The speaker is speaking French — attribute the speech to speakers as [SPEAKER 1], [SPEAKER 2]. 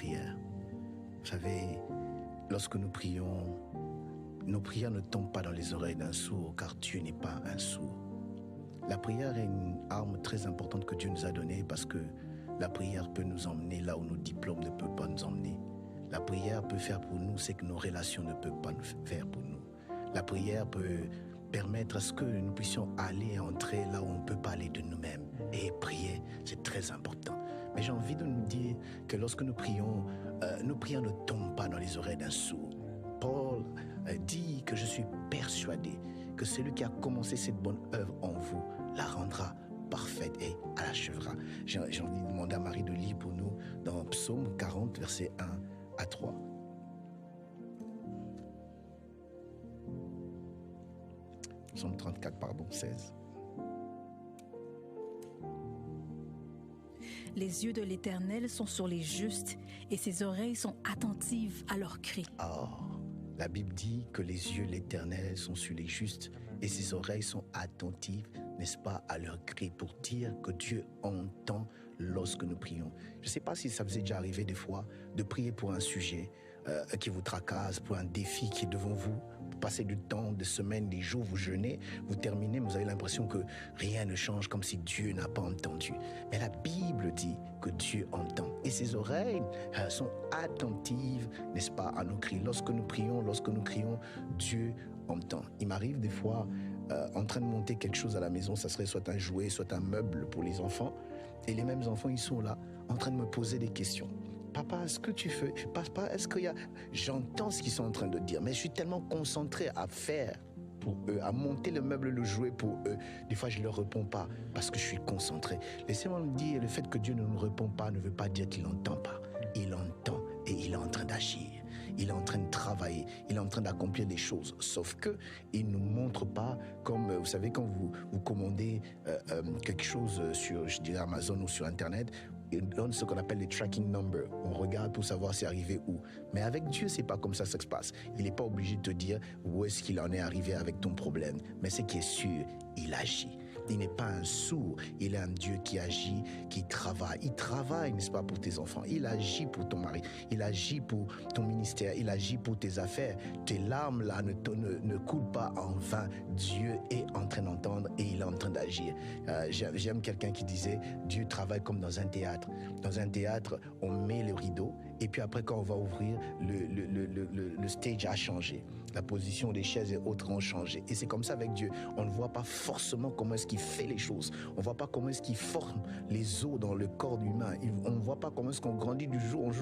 [SPEAKER 1] prière. Vous savez, lorsque nous prions, nos prières ne tombent pas dans les oreilles d'un sourd, car Dieu n'est pas un sourd. La prière est une arme très importante que Dieu nous a donnée parce que la prière peut nous emmener là où nos diplômes ne peuvent pas nous emmener. La prière peut faire pour nous ce que nos relations ne peuvent pas faire pour nous. La prière peut permettre à ce que nous puissions aller et entrer là où on ne peut pas aller de nous-mêmes. Et prier, c'est très important. Mais j'ai envie de nous dire que lorsque nous prions, nos prières ne tombent pas dans les oreilles d'un sourd. Paul dit que je suis persuadé que celui qui a commencé cette bonne œuvre en vous la rendra parfaite et l'achèvera. J'ai envie de demander à Marie de lire pour nous dans Psaume 40, versets 1 à 3. Psaume 34, 16.
[SPEAKER 2] Les yeux de l'Éternel sont sur les justes et ses oreilles sont attentives à leurs cris.
[SPEAKER 1] La Bible dit que les yeux de l'Éternel sont sur les justes et ses oreilles sont attentives, n'est-ce pas, à leurs cris, pour dire que Dieu entend lorsque nous prions. Je ne sais pas si ça vous est déjà arrivé des fois de prier pour un sujet qui vous tracasse, pour un défi qui est devant vous. Vous passez du temps, des semaines, des jours, vous jeûnez, vous terminez, vous avez l'impression que rien ne change, comme si Dieu n'a pas entendu. Mais la Bible dit que Dieu entend et ses oreilles sont attentives, n'est-ce pas, à nos cris. Lorsque nous crions, Dieu entend. Il m'arrive des fois, en train de monter quelque chose à la maison, ça serait soit un jouet, soit un meuble pour les enfants, et les mêmes enfants, ils sont là, en train de me poser des questions. Papa, est-ce que tu fais? Papa, est-ce qu'il y a... J'entends ce qu'ils sont en train de dire, mais je suis tellement concentré à faire pour eux, à monter le meuble, le jouet pour eux. Des fois, je ne leur réponds pas parce que je suis concentré. Laissez-moi me dire, le fait que Dieu ne nous répond pas ne veut pas dire qu'il n'entend pas. Il entend et il est en train d'agir. Il est en train de travailler, il est en train d'accomplir des choses. Sauf que il ne nous montre pas, comme vous savez, quand vous commandez quelque chose sur, je dirais, Amazon ou sur Internet, il donne ce qu'on appelle le tracking number. On regarde pour savoir c'est arrivé où. Mais avec Dieu, c'est pas comme ça que ça se passe. Il n'est pas obligé de te dire où est-ce qu'il en est arrivé avec ton problème. Mais ce qui est sûr, il agit. Il n'est pas un sourd, il est un Dieu qui agit, qui travaille. Il travaille, n'est-ce pas, pour tes enfants. Il agit pour ton mari, il agit pour ton ministère, il agit pour tes affaires. Tes larmes là ne coulent pas en vain. Dieu est en train d'entendre et il est en train d'agir. J'aime quelqu'un qui disait, Dieu travaille comme dans un théâtre. Dans un théâtre, on met le rideau et puis après quand on va ouvrir, le stage a changé. La position des chaises et autres ont changé. Et c'est comme ça avec Dieu. On ne voit pas forcément comment est-ce qu'il fait les choses. On ne voit pas comment est-ce qu'il forme les os dans le corps humain. On ne voit pas comment est-ce qu'on grandit du jour